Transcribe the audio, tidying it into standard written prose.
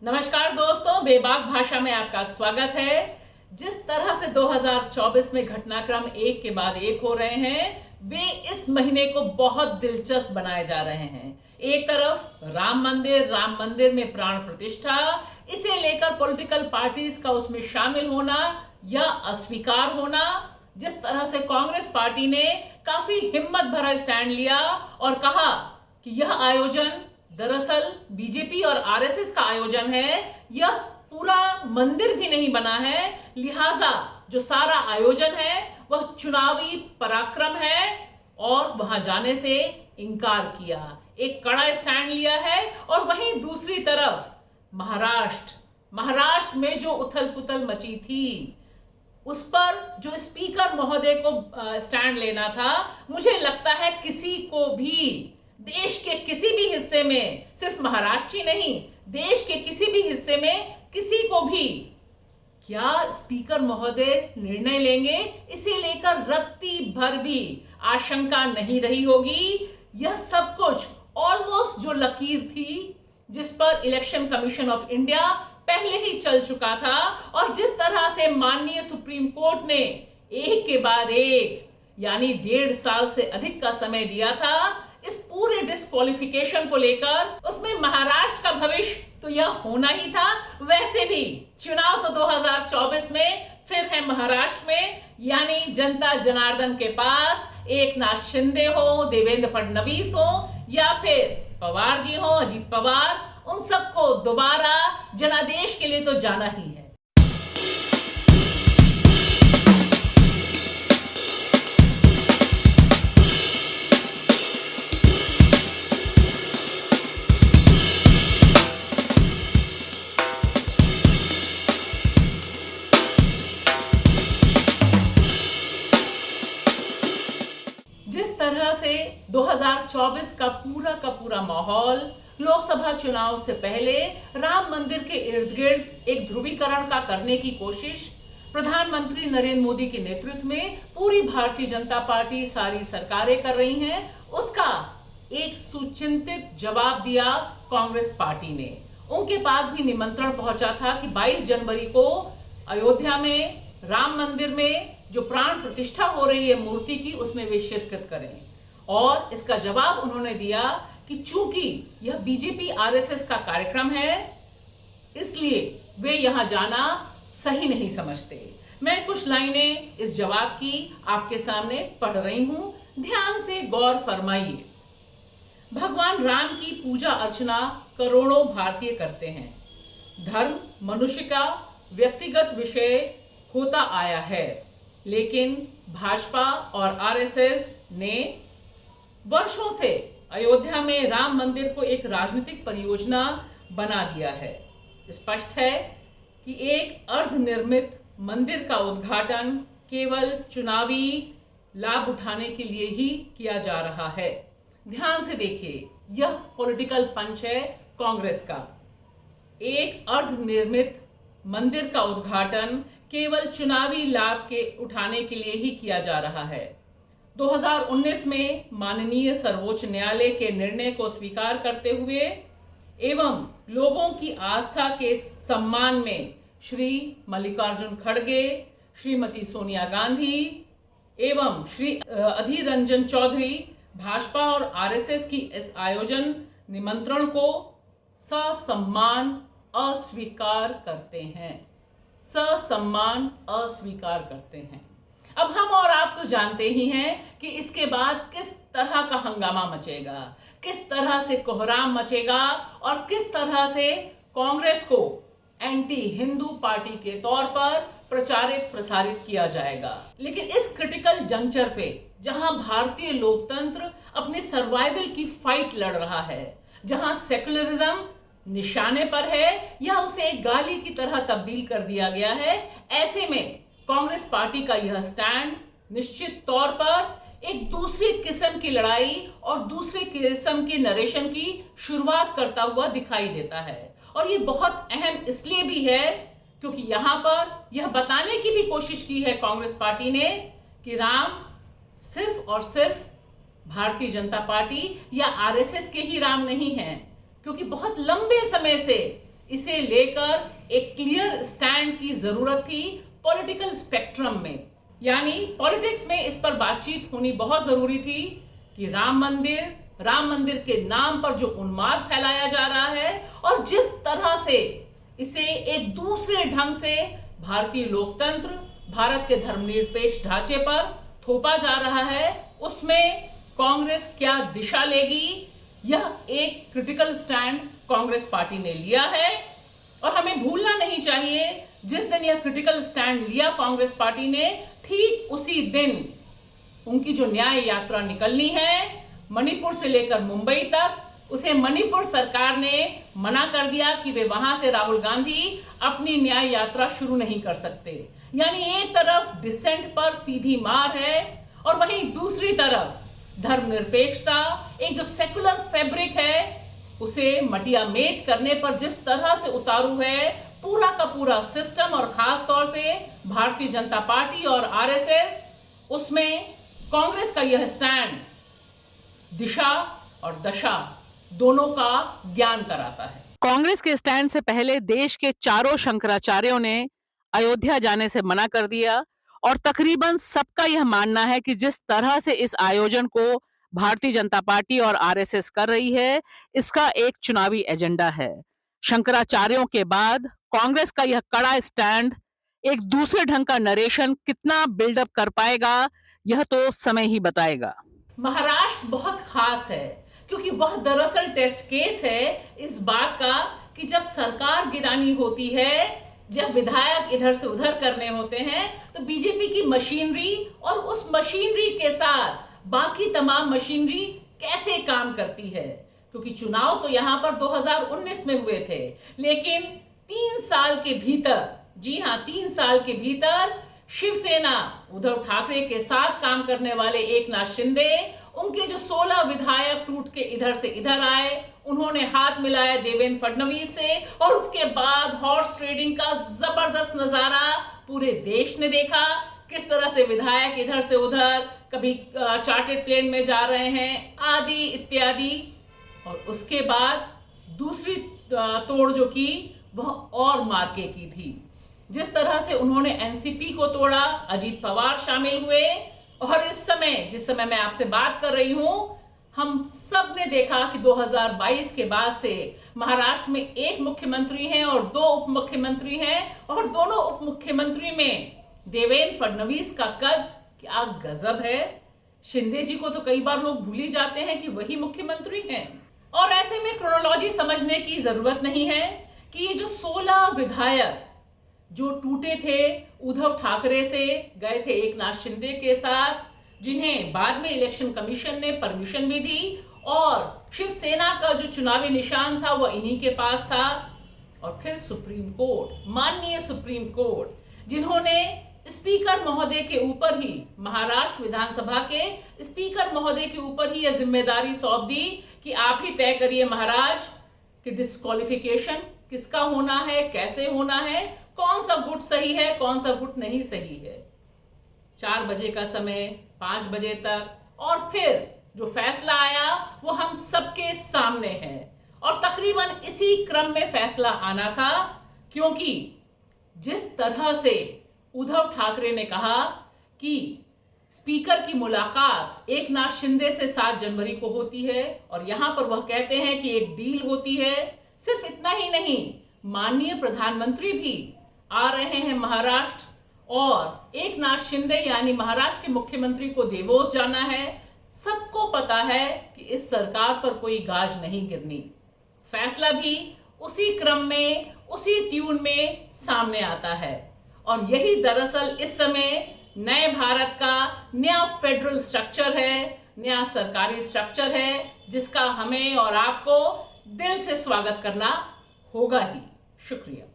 नमस्कार दोस्तों, बेबाक भाषा में आपका स्वागत है। जिस तरह से 2024 में घटनाक्रम एक के बाद एक हो रहे हैं, वे इस महीने को बहुत दिलचस्प बनाए जा रहे हैं। एक तरफ राम मंदिर में प्राण प्रतिष्ठा, इसे लेकर पॉलिटिकल पार्टीज का उसमें शामिल होना या अस्वीकार होना। जिस तरह से कांग्रेस पार्टी ने काफी हिम्मत भरा स्टैंड लिया और कहा कि यह आयोजन दरअसल बीजेपी और आरएसएस का आयोजन है, यह पूरा मंदिर भी नहीं बना है, लिहाजा जो सारा आयोजन है वह चुनावी पराक्रम है और वहां जाने से इनकार किया, एक कड़ा स्टैंड लिया है। और वहीं दूसरी तरफ महाराष्ट्र में जो उथल पुथल मची थी, उस पर जो स्पीकर महोदय को स्टैंड लेना था, मुझे लगता है किसी को भी देश के किसी भी हिस्से में, सिर्फ महाराष्ट्र ही नहीं, देश के किसी भी हिस्से में किसी को भी क्या स्पीकर महोदय निर्णय लेंगे, इसे लेकर रत्ती भर भी आशंका नहीं रही होगी। यह सब कुछ ऑलमोस्ट जो लकीर थी, जिस पर इलेक्शन कमीशन ऑफ इंडिया पहले ही चल चुका था और जिस तरह से माननीय सुप्रीम कोर्ट ने एक के बाद एक यानी 1.5 साल से अधिक का समय दिया था इस पूरे डिस्क्वालिफिकेशन को लेकर, उसमें महाराष्ट्र का भविष्य तो यह होना ही था। वैसे भी चुनाव तो 2024 में फिर है महाराष्ट्र में, यानी जनता जनार्दन के पास एकनाथ शिंदे हो, देवेंद्र फडणवीस हो या फिर पवार जी हो, अजीत पवार, उन सबको दोबारा जनादेश के लिए तो जाना ही है। जिस तरह से 2024 का पूरा माहौल लोकसभा चुनाव से पहले राम मंदिर के इर्द गिर्द एक ध्रुवीकरण का करने की कोशिश प्रधानमंत्री नरेंद्र मोदी के नेतृत्व में पूरी भारतीय जनता पार्टी, सारी सरकारें कर रही हैं, उसका एक सुचिंतित जवाब दिया कांग्रेस पार्टी ने। उनके पास भी निमंत्रण पहुंचा था कि 22 जनवरी को अयोध्या में राम मंदिर में जो प्राण प्रतिष्ठा हो रही है मूर्ति की, उसमें वे शिरकत करें। और इसका जवाब उन्होंने दिया कि चूंकि यह बीजेपी आरएसएस का कार्यक्रम है, इसलिए वे यहां जाना सही नहीं समझते। मैं कुछ लाइनें इस जवाब की आपके सामने पढ़ रही हूं, ध्यान से गौर फरमाइए। भगवान राम की पूजा अर्चना करोड़ों भारतीय करते हैं। धर्म मनुष्य का व्यक्तिगत विषय होता आया है, लेकिन भाजपा और आरएसएस ने वर्षों से अयोध्या में राम मंदिर को एक राजनीतिक परियोजना बना दिया है। स्पष्ट है कि एक अर्धनिर्मित मंदिर का उद्घाटन केवल चुनावी लाभ उठाने के लिए ही किया जा रहा है। ध्यान से देखिए, यह पॉलिटिकल पंच है कांग्रेस का। एक अर्धनिर्मित मंदिर का उद्घाटन केवल चुनावी लाभ के उठाने के लिए ही किया जा रहा है। 2019 में माननीय सर्वोच्च न्यायालय के निर्णय को स्वीकार करते हुए एवं लोगों की आस्था के सम्मान में श्री मल्लिकार्जुन खड़गे, श्रीमती सोनिया गांधी एवं श्री अधीर रंजन चौधरी भाजपा और आरएसएस की इस आयोजन निमंत्रण को ससम्मान अस्वीकार करते हैं। ससम्मान अस्वीकार करते हैं। अब हम और आप तो जानते ही हैं कि इसके बाद किस तरह का हंगामा मचेगा, किस तरह से कोहराम मचेगा और किस तरह से कांग्रेस को एंटी हिंदू पार्टी के तौर पर प्रचारित प्रसारित किया जाएगा। लेकिन इस क्रिटिकल जंक्चर पे, जहां भारतीय लोकतंत्र अपने सर्वाइवल की फाइट लड़ रहा है, जहां सेकुलरिज्म निशाने पर है या उसे एक गाली की तरह तब्दील कर दिया गया है, ऐसे में कांग्रेस पार्टी का यह स्टैंड निश्चित तौर पर एक दूसरी किस्म की लड़ाई और दूसरे किस्म के नरेशन की शुरुआत करता हुआ दिखाई देता है। और ये बहुत अहम इसलिए भी है क्योंकि यहां पर यह बताने की भी कोशिश की है कांग्रेस पार्टी ने कि राम सिर्फ और सिर्फ भारतीय जनता पार्टी या आरएसएस के ही राम नहीं हैं, क्योंकि बहुत लंबे समय से इसे लेकर एक क्लियर स्टैंड की जरूरत थी पॉलिटिकल स्पेक्ट्रम में। यानी पॉलिटिक्स में इस पर बातचीत होनी बहुत जरूरी थी कि राम मंदिर के नाम पर जो उन्माद फैलाया जा रहा है और जिस तरह से इसे एक दूसरे ढंग से भारतीय लोकतंत्र, भारत के धर्मनिरपेक्ष ढांचे पर थोपा जा रहा है, उसमें कांग्रेस क्या दिशा लेगी, यह एक क्रिटिकल स्टैंड कांग्रेस पार्टी ने लिया है। और हमें भूलना नहीं चाहिए, जिस दिन यह क्रिटिकल स्टैंड लिया कांग्रेस पार्टी ने, ठीक उसी दिन उनकी जो न्याय यात्रा निकलनी है मणिपुर से लेकर मुंबई तक, उसे मणिपुर सरकार ने मना कर दिया कि वे वहां से राहुल गांधी अपनी न्याय यात्रा शुरू नहीं कर सकते। यानी एक तरफ डिसेंट पर सीधी मार है और वहीं दूसरी तरफ धर्मनिरपेक्षता, एक जो सेकुलर फैब्रिक है, उसे मटिया मेट करने पर जिस तरह से उतारू है पूरा का पूरा सिस्टम और खास तौर से भारतीय जनता पार्टी और आरएसएस, उसमें कांग्रेस का यह स्टैंड दिशा और दशा दोनों का ज्ञान कराता है। कांग्रेस के स्टैंड से पहले देश के चारों शंकराचार्यों ने अयोध्या जाने से मना कर दिया और तकरीबन सबका यह मानना है कि जिस तरह से इस आयोजन को भारतीय जनता पार्टी और आरएसएस कर रही है, इसका एक चुनावी एजेंडा है। शंकराचार्यों के बाद कांग्रेस का यह कड़ा स्टैंड एक दूसरे ढंग का नरेशन कितना बिल्डअप कर पाएगा, यह तो समय ही बताएगा। महाराष्ट्र बहुत खास है क्योंकि वह दरअसल टेस्ट केस है इस बात का कि जब सरकार गिरानी होती है, जब विधायक इधर से उधर करने होते हैं, तो बीजेपी की मशीनरी और उस मशीनरी के साथ बाकी तमाम मशीनरी कैसे काम करती है। क्योंकि चुनाव तो यहां पर 2019 में हुए थे, लेकिन 3 साल के भीतर, जी हां 3 साल के भीतर शिवसेना उद्धव ठाकरे के साथ काम करने वाले एकनाथ शिंदे, उनके जो 16 विधायक टूट के इधर से इधर आए, उन्होंने हाथ मिलाया देवेंद्र फडणवीस से और उसके बाद हॉर्स ट्रेडिंग का जबरदस्त नजारा पूरे देश ने देखा। किस तरह से विधायक इधर से उधर, कभी चार्टर्ड प्लेन में जा रहे हैं आदि इत्यादि। और उसके बाद दूसरी तोड़ जो की वह और मार्के की थी। जिस तरह से उन्होंने एनसीपी को तोड़ा, अजीत पवार शामिल हुए और इस समय जिस समय मैं आपसे बात कर रही हूं, हम सब ने देखा कि 2022 के बाद से महाराष्ट्र में एक मुख्यमंत्री हैं और 2 उप मुख्यमंत्री हैं और दोनों उप मुख्यमंत्री में देवेंद्र फडणवीस का कद क्या गजब है। शिंदे जी को तो कई बार लोग भूल ही जाते हैं कि वही मुख्यमंत्री हैं। और ऐसे में क्रोनोलॉजी समझने की जरूरत नहीं है कि ये जो 16 विधायक जो टूटे थे उद्धव ठाकरे से गए थे एकनाथ शिंदे के साथ, जिन्हें बाद में इलेक्शन कमीशन ने परमिशन भी दी और शिवसेना का जो चुनावी निशान था वह इन्हीं के पास था। और फिर सुप्रीम कोर्ट, माननीय सुप्रीम कोर्ट, जिन्होंने स्पीकर महोदय के ऊपर ही, महाराष्ट्र विधानसभा के स्पीकर महोदय के ऊपर ही यह जिम्मेदारी सौंप दी कि आप ही तय करिए महाराज कि डिस्क्वालिफिकेशन किसका होना है, कैसे होना है, कौन सा गुट सही है, कौन सा गुट नहीं सही है। 4 बजे का समय, 5 बजे तक, और फिर जो फैसला आया वो हम सबके सामने है और तकरीबन इसी क्रम में फैसला आना था। क्योंकि जिस तरह से उद्धव ठाकरे ने कहा कि स्पीकर की मुलाकात एकनाथ शिंदे से 7 जनवरी को होती है और यहां पर वह कहते हैं कि एक डील होती है। सिर्फ इतना ही नहीं, माननीय प्रधानमंत्री भी आ रहे हैं महाराष्ट्र और एकनाथ शिंदे यानी महाराष्ट्र के मुख्यमंत्री को देवोस जाना है। सबको पता है कि इस सरकार पर कोई गाज नहीं गिरनी। फैसला भी उसी क्रम में, उसी ट्यून में सामने आता है और यही दरअसल इस समय नए भारत का नया फेडरल स्ट्रक्चर है, नया सरकारी स्ट्रक्चर है, जिसका हमें और आपको दिल से स्वागत करना होगा ही। शुक्रिया।